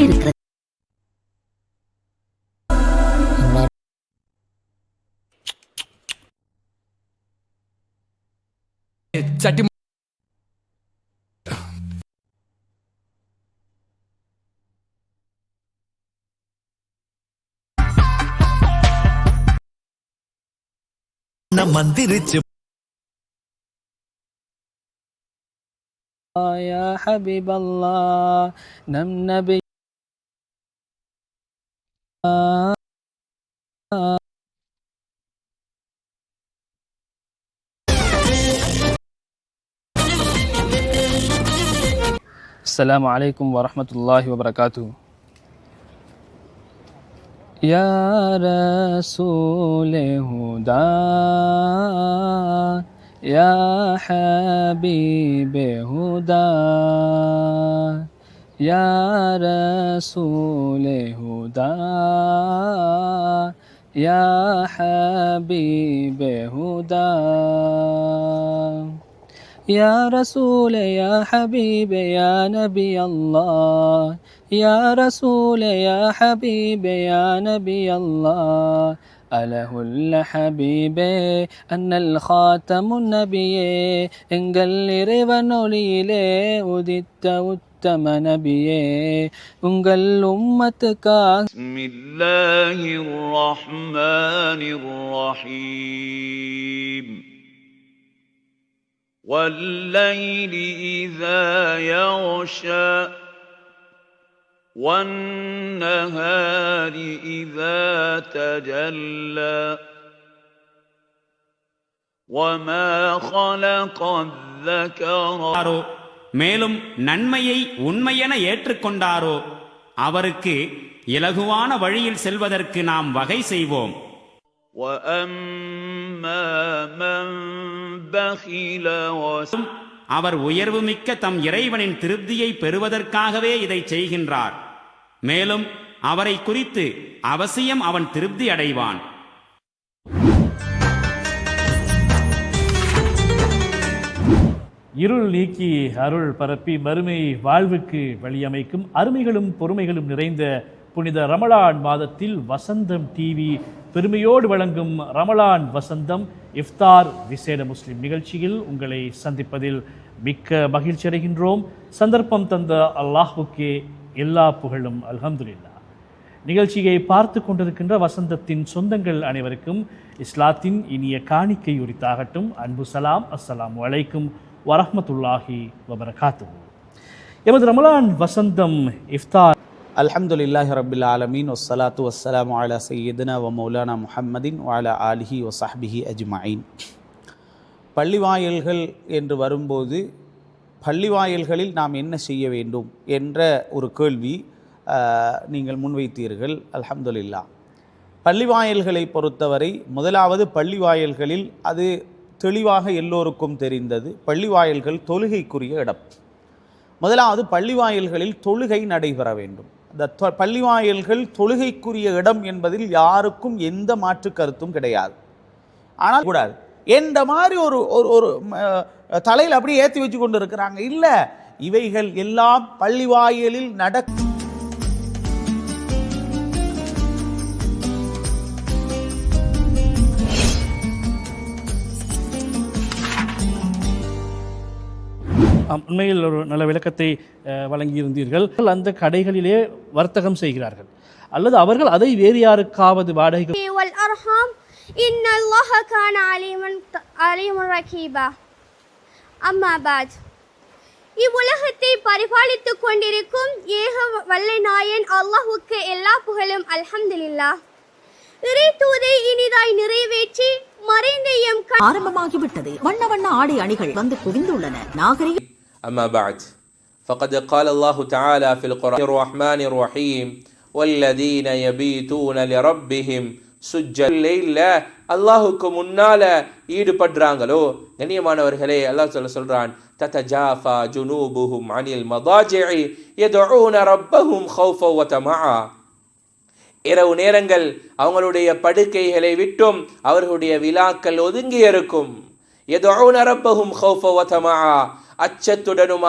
இருக்கிறது. மந்திரிச்சு يا حبيب الله نم نبي السلام عليكم ورحمة الله وبركاته. يا رسول هدى يا حبيب هدى يا رسول هدى يا حبيب هدى يا رسول يا حبيب يا نبي الله يا رسول يا حبيب يا نبي الله أله الحبيب أن الخاتم النبي எங்கள் இறைவன் ஒளியிலே உதித்த உத்தம நபியே உங்கள் உம்மத்துக்காக பிஸ்மில்லாஹிர் ரஹ்மானிர் ரஹீம் والليل إذا يغشى والنهار إذا تجلى وما خلق الذكر மேலும் நன்மையை உண்மையென ஏற்றுக்கொண்டாரோ அவருக்கு இலகுவான வழியில் செல்வதற்கு நாம் வகை செய்வோம். அவர் உயர்வுமிக்க தம் இறைவனின் திருப்தியை பெறுவதற்காகவே இதை செய்கின்றார். மேலும் அவரை குறித்து அவசியம் அவன் திருப்தி அடைவான். இருள் நீக்கி அருள் பரப்பி மறுமை வாழ்வுக்கு வழியமைக்கும் அருமைகளும் பொறுமைகளும் நிறைந்த புனித ரமலான் மாதத்தில் வசந்தம் டிவி பெருமையோடு வழங்கும் ரமலான் வசந்தம் இஃப்தார் விசேட முஸ்லிம் நிகழ்ச்சியில் உங்களை சந்திப்பதில் மிக்க மகிழ்ச்சி அடைகின்றோம். சந்தர்ப்பம் தந்த அல்லாஹுக்கே எல்லா புகழும் அல்ஹம்துலில்லாஹ். நிகழ்ச்சியை பார்த்து கொண்டிருக்கின்ற வசந்தத்தின் சொந்தங்கள் அனைவருக்கும் இஸ்லாத்தின் இனிய காணிக்கை உரித்தாகட்டும். அன்பு சலாம். அஸ்ஸலாமு அலைக்கும் வரஹ்மத்துல்லாஹி வபரகாத்துஹு. எமது ரமலான் வசந்தம் இஃப்தார் அல்ஹம்துலில்லாஹி ரப்பில் ஆலமீன் வஸ்ஸலாத்து வஸ்ஸலாமு அலா சய்யிதினா வ மௌலானா முஹம்மதின் வ அலா ஆலிஹி வ ஸஹ்பிஹி அஜ்மஈன். பள்ளிவாயல்கள் என்று வரும்போது பள்ளிவாயல்களில் நாம் என்ன செய்ய வேண்டும் என்ற ஒரு கேள்வி நீங்கள் முன்வைத்தீர்கள். அல்ஹம்துலில்லாஹ். பள்ளிவாயல்களை பொறுத்தவரை முதலாவது பள்ளிவாயல்களில் அது தெளிவாக எல்லோருக்கும் தெரிந்தது. பள்ளிவாயல்கள் தொழுகைக்குரிய இடம். முதலாவது பள்ளிவாயல்களில் தொழுகை நடைபெற வேண்டும். இந்த பள்ளிவாயல்கள் தொழுகைக்குரிய இடம் என்பதில் யாருக்கும் எந்த மாற்று கருத்தும் கிடையாது. ஆனால் கூடாது என்ற மாதிரி ஒரு ஒரு தலையில் அப்படியே ஏற்றி வச்சு கொண்டு இருக்கிறாங்க. இல்லை, இவைகள் எல்லாம் பள்ளிவாயலில் உண்மையில் ஒரு நல்ல விளக்கத்தை வழங்கியிருந்தீர்கள். அந்த கடைகளிலே வர்த்தகம் செய்கிறார்கள் அல்லது அவர்கள் அதை வேறு யாருக்காவது வாடகை இவ்வுலகத்தை பரிபாலித்துக் கொண்டிருக்கும் ஏக வல்லை நாயன் அல்லாஹ்வுக்கு எல்லா புகழும் அல்ஹம்துலில்லாஹ். இறை தூதை இனிதாய் நிறைவேற்றி மறைந்த எம் ஆரம்பமாகிவிட்டது. வண்ண வண்ண ஆடை அணிகள் வந்து குவிந்துள்ளன. நாகரிக أما بعد فقد قال الله تعالى في القرآن الرحمن الرحيم والذين يبيتون لربهم سجدا الليل அல்லாஹுக்கு முன்னால ஈடுபடுறாங்களோ கண்ணியமானவர்களே, அல்லாஹ் சொல்றான் ததஜாஃபா ஜுனூபுஹும் அனில் மதாஜிஇ யதுஊன ரப்பஹும் ஹௌஃபா வ தமஆ. இரவு நேரங்கள் அவங்களுடைய படுக்கைகளை விட்டும் அவர்களுடைய விலாக்கள் ஒதுங்கி இருக்கும். யதுஊன ரப்பஹும் ஹௌஃபா வ தமஆ, அச்சத்துடனும்